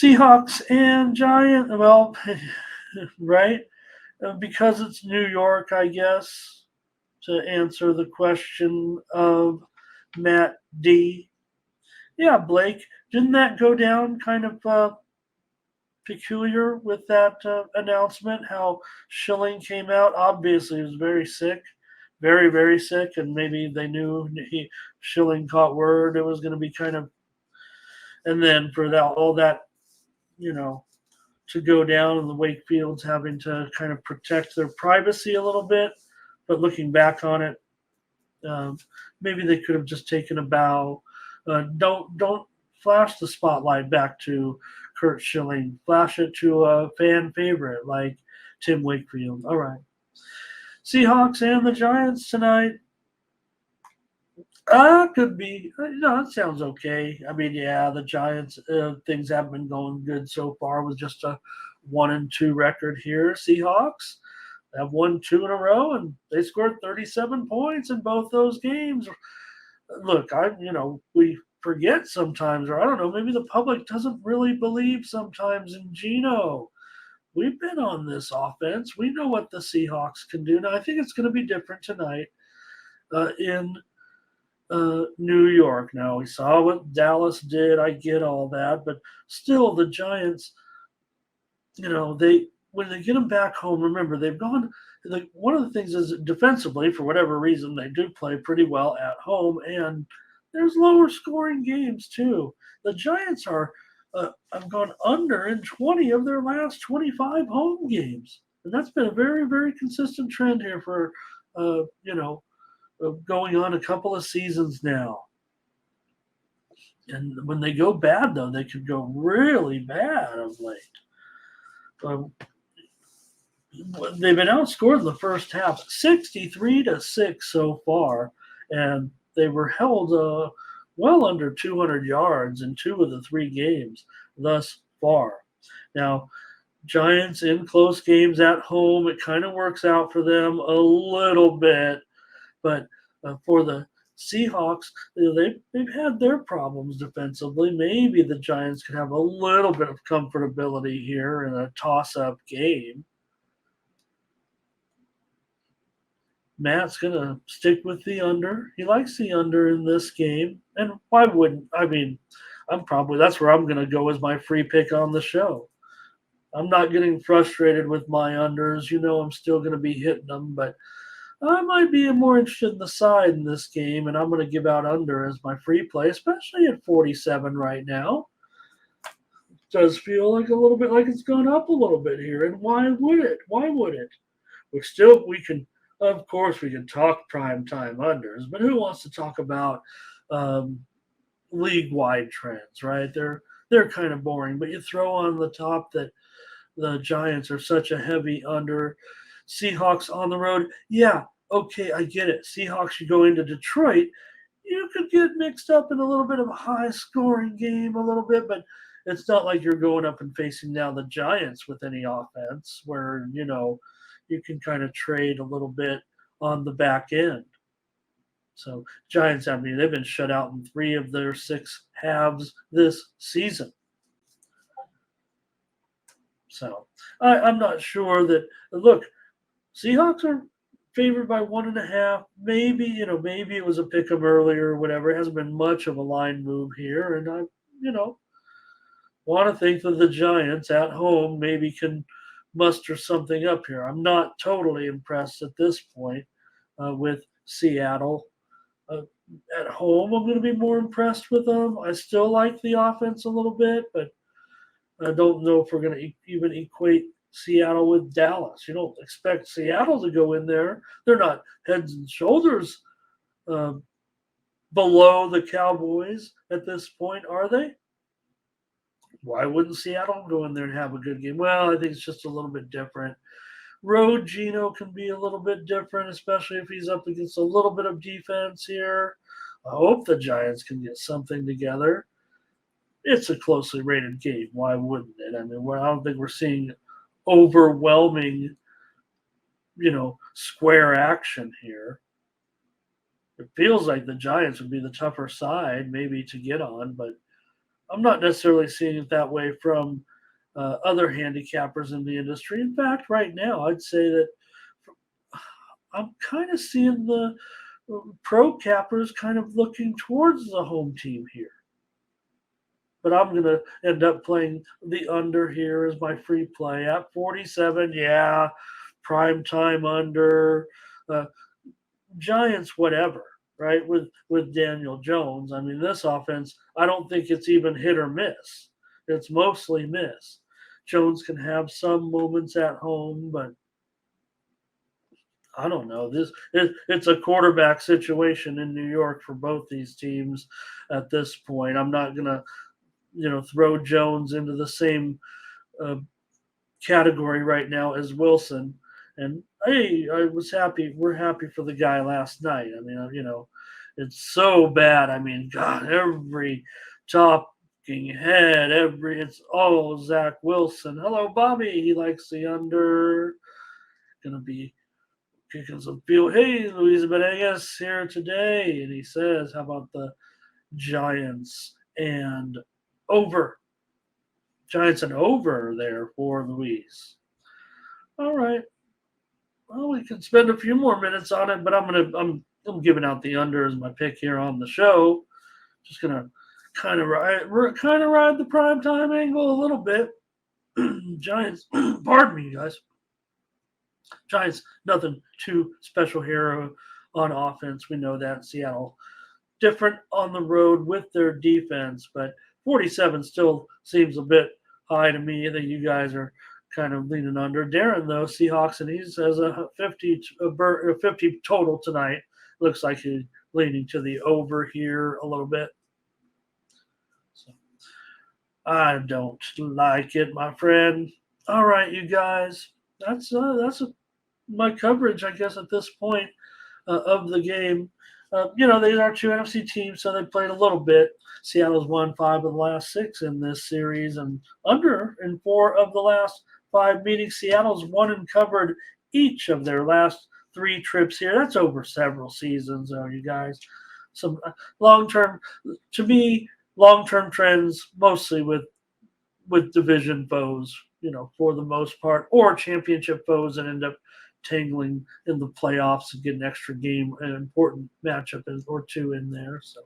Seahawks and Giant. Well, right? Because it's New York, I guess, to answer the question of Matt D. Yeah, Blake, didn't that go down kind of peculiar with that announcement? How Schilling came out. Obviously, he was very sick, very, very sick, and maybe they knew Schilling caught word it was going to be kind of. And then for that, all that, you know, to go down and the Wakefield's having to kind of protect their privacy a little bit. But looking back on it, um, maybe they could have just taken a bow. Don't flash the spotlight back to Kurt Schilling. Flash it to a fan favorite like Tim Wakefield. All right. Seahawks and the Giants tonight. Could be. No, it sounds okay. I mean, yeah, the Giants things haven't been going good so far with just a 1-2 record here. Seahawks have won 2 in a row, and they scored 37 points in both those games. Look, we forget sometimes, or I don't know, maybe the public doesn't really believe sometimes in Geno. We've been on this offense. We know what the Seahawks can do. Now, I think it's going to be different tonight in New York. Now, we saw what Dallas did. I get all that, but still, the Giants, they when they get them back home, remember they've gone. One of the things is defensively, for whatever reason, they do play pretty well at home, and there's lower scoring games too. The Giants have gone under in 20 of their last 25 home games, and that's been a very, very consistent trend here for going on a couple of seasons now. And when they go bad, though, they could go really bad of late. Um, they've been outscored in the first half, 63-6 so far, and they were held well under 200 yards in 2 of the 3 games thus far. Now, Giants in close games at home, it kind of works out for them a little bit, but for the Seahawks, they've had their problems defensively. Maybe the Giants could have a little bit of comfortability here in a toss-up game. Matt's going to stick with the under. He likes the under in this game. And why wouldn't? I mean, that's where I'm going to go as my free pick on the show. I'm not getting frustrated with my unders. I'm still going to be hitting them, but I might be more interested in the side in this game, and I'm going to give out under as my free play, especially at 47 right now. It does feel like a little bit like it's gone up a little bit here, and why would it? Why would it? Of course, we can talk prime time unders, but who wants to talk about league-wide trends, right? They're kind of boring, but you throw on the top that the Giants are such a heavy under. Seahawks on the road. Yeah, okay, I get it. Seahawks, you go into Detroit, you could get mixed up in a little bit of a high-scoring game a little bit, but it's not like you're going up and facing now the Giants with any offense where, you can kind of trade a little bit on the back end. So Giants, they've been shut out in 3 of their 6 halves this season. So I'm not sure that. Look, Seahawks are favored by 1.5. Maybe maybe it was a pick 'em earlier or whatever. It hasn't been much of a line move here, and I want to think that the Giants at home maybe can muster something up here. I'm not totally impressed at this point with Seattle. At home, I'm going to be more impressed with them. I still like the offense a little bit, but I don't know if we're going to even equate Seattle with Dallas. You don't expect Seattle to go in there. They're not heads and shoulders below the Cowboys at this point, are they? Why wouldn't Seattle go in there and have a good game? Well, I think it's just a little bit different. Road Geno can be a little bit different, especially if he's up against a little bit of defense here. I hope the Giants can get something together. It's a closely rated game. Why wouldn't it? I don't think we're seeing overwhelming, square action here. It feels like the Giants would be the tougher side maybe to get on, but I'm not necessarily seeing it that way from other handicappers in the industry. In fact, right now, I'd say that I'm kind of seeing the pro cappers kind of looking towards the home team here. But I'm going to end up playing the under here as my free play at 47. Yeah, prime time under. Uh, Giants, whatever, right? With Daniel Jones. I mean, this offense, I don't think it's even hit or miss. It's mostly miss. Jones can have some moments at home, but I don't know. It's a quarterback situation in New York for both these teams at this point. I'm not gonna throw Jones into the same uh, category right now as Wilson. And hey, I was happy. We're happy for the guy last night. I mean, it's so bad. I mean, God, every talking head, it's Zach Wilson. Hello, Bobby. He likes the under. Gonna be kicking some field. Hey, Luis Benegas here today, and he says, "How about the Giants and over? Giants and over there for Luis." All right. Well, we can spend a few more minutes on it, but I'm giving out the under as my pick here on the show. Just gonna kind of ride the prime time angle a little bit. Giants, pardon me, guys. Giants, nothing too special here on offense. We know that Seattle different on the road with their defense, but 47 still seems a bit high to me. I think you guys are kind of leaning under. Darren, though, Seahawks, and he says a 50 total tonight. Looks like he's leaning to the over here a little bit. So I don't like it, my friend. All right, you guys. That's my coverage, I guess, at this point of the game. These are two NFC teams, so they played a little bit. Seattle's won 5 of the last 6 in this series, and under in 4 of the last 5 meetings. Seattle's won and covered each of their last 3 trips here. That's over several seasons, you guys. Some long-term, to me, long-term trends, mostly with division foes, for the most part, or championship foes that end up tangling in the playoffs and get an extra game, an important matchup or two in there. So